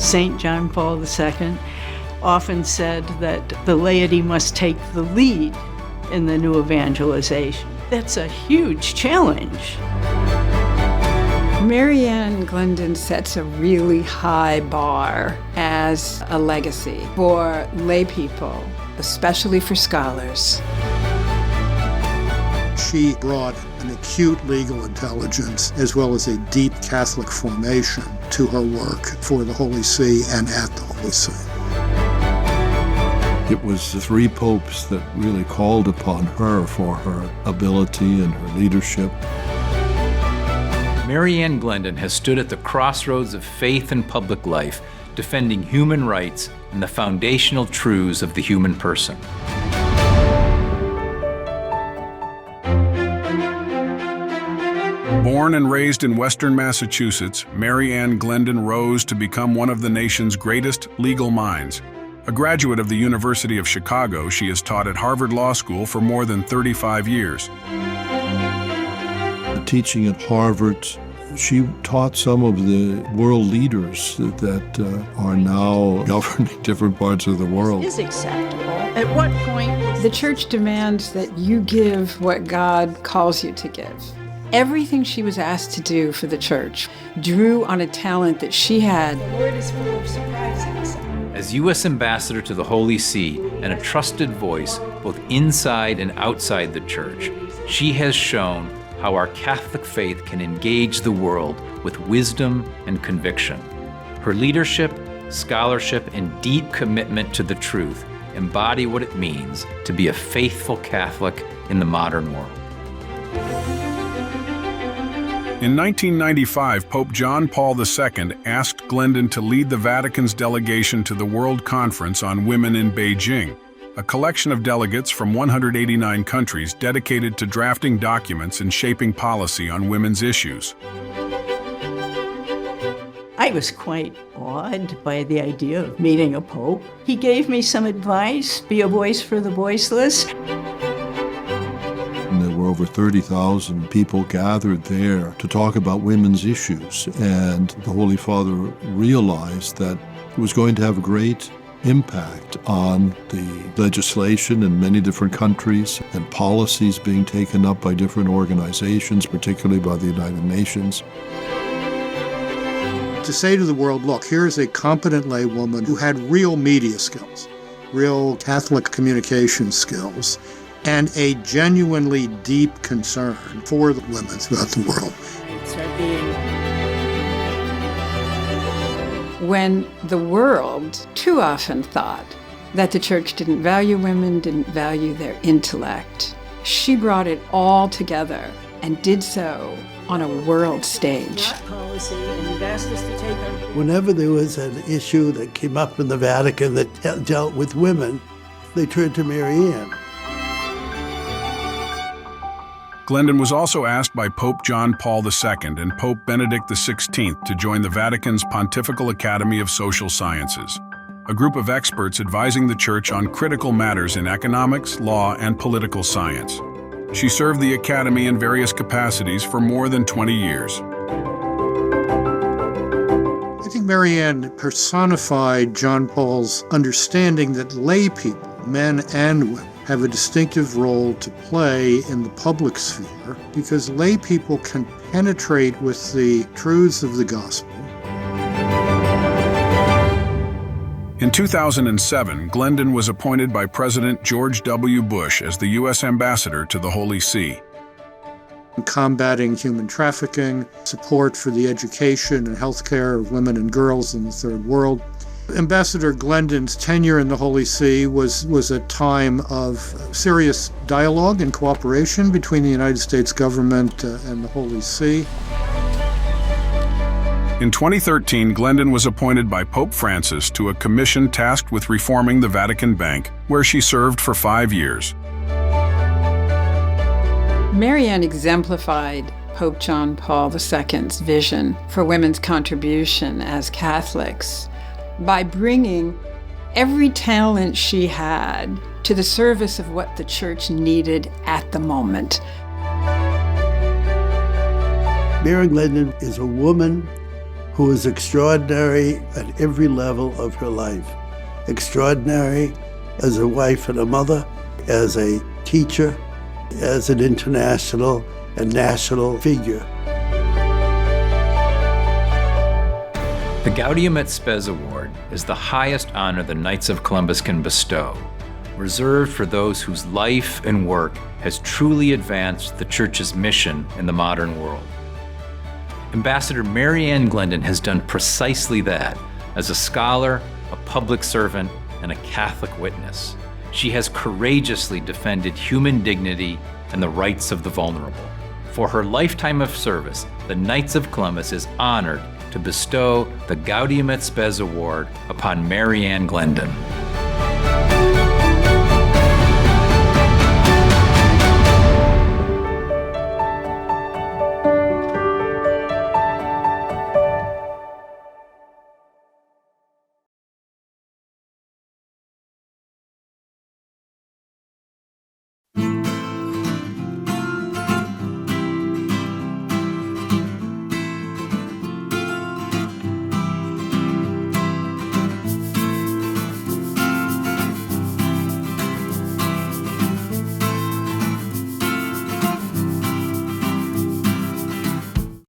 St. John Paul II often said that the laity must take the lead in the new evangelization. That's a huge challenge. Mary Ann Glendon sets a really high bar as a legacy for lay people, especially for scholars. She brought an acute legal intelligence as well as a deep Catholic formation to her work for the Holy See and at the Holy See. It was the three popes that really called upon her for her ability and her leadership. Mary Ann Glendon has stood at the crossroads of faith and public life, defending human rights and the foundational truths of the human person. Born and raised in Western Massachusetts, Mary Ann Glendon rose to become one of the nation's greatest legal minds. A graduate of the University of Chicago, she has taught at Harvard Law School for more than 35 years. Teaching at Harvard, she taught some of the world leaders that are now governing different parts of the world. Is acceptable. At what point? The church demands that you give what God calls you to give. Everything she was asked to do for the church drew on a talent that she had. The Lord is full of surprises. As U.S. Ambassador to the Holy See and a trusted voice both inside and outside the church, she has shown how our Catholic faith can engage the world with wisdom and conviction. Her leadership, scholarship, and deep commitment to the truth embody what it means to be a faithful Catholic in the modern world. In 1995, Pope John Paul II asked Glendon to lead the Vatican's delegation to the World Conference on Women in Beijing, a collection of delegates from 189 countries dedicated to drafting documents and shaping policy on women's issues. I was quite awed by the idea of meeting a pope. He gave me some advice: be a voice for the voiceless. And there were over 30,000 people gathered there to talk about women's issues. And the Holy Father realized that it was going to have a great impact on the legislation in many different countries and policies being taken up by different organizations, particularly by the United Nations. To say to the world, look, here's a competent laywoman who had real media skills, real Catholic communication skills, and a genuinely deep concern for the women throughout the world. When the world too often thought that the church didn't value women, didn't value their intellect, she brought it all together and did so on a world stage. Whenever there was an issue that came up in the Vatican that dealt with women, they turned to Mary Ann. Glendon was also asked by Pope John Paul II and Pope Benedict XVI to join the Vatican's Pontifical Academy of Social Sciences, a group of experts advising the Church on critical matters in economics, law, and political science. She served the Academy in various capacities for more than 20 years. I think Mary Ann personified John Paul's understanding that lay people, men and women, have a distinctive role to play in the public sphere because lay people can penetrate with the truths of the gospel. In 2007, Glendon was appointed by President George W. Bush as the U.S. Ambassador to the Holy See. Combating human trafficking, support for the education and healthcare of women and girls in the Third World. Ambassador Glendon's tenure in the Holy See was a time of serious dialogue and cooperation between the United States government and the Holy See. In 2013, Glendon was appointed by Pope Francis to a commission tasked with reforming the Vatican Bank, where she served for 5 years. Mary Ann exemplified Pope John Paul II's vision for women's contribution as Catholics by bringing every talent she had to the service of what the church needed at the moment. Mary Glendon is a woman who was extraordinary at every level of her life. Extraordinary as a wife and a mother, as a teacher, as an international and national figure. The Gaudium et Spes Award is the highest honor the Knights of Columbus can bestow, reserved for those whose life and work has truly advanced the Church's mission in the modern world. Ambassador Mary Ann Glendon has done precisely that as a scholar, a public servant, and a Catholic witness. She has courageously defended human dignity and the rights of the vulnerable. For her lifetime of service, the Knights of Columbus is honored to bestow the Gaudium et Spes Award upon Mary Ann Glendon.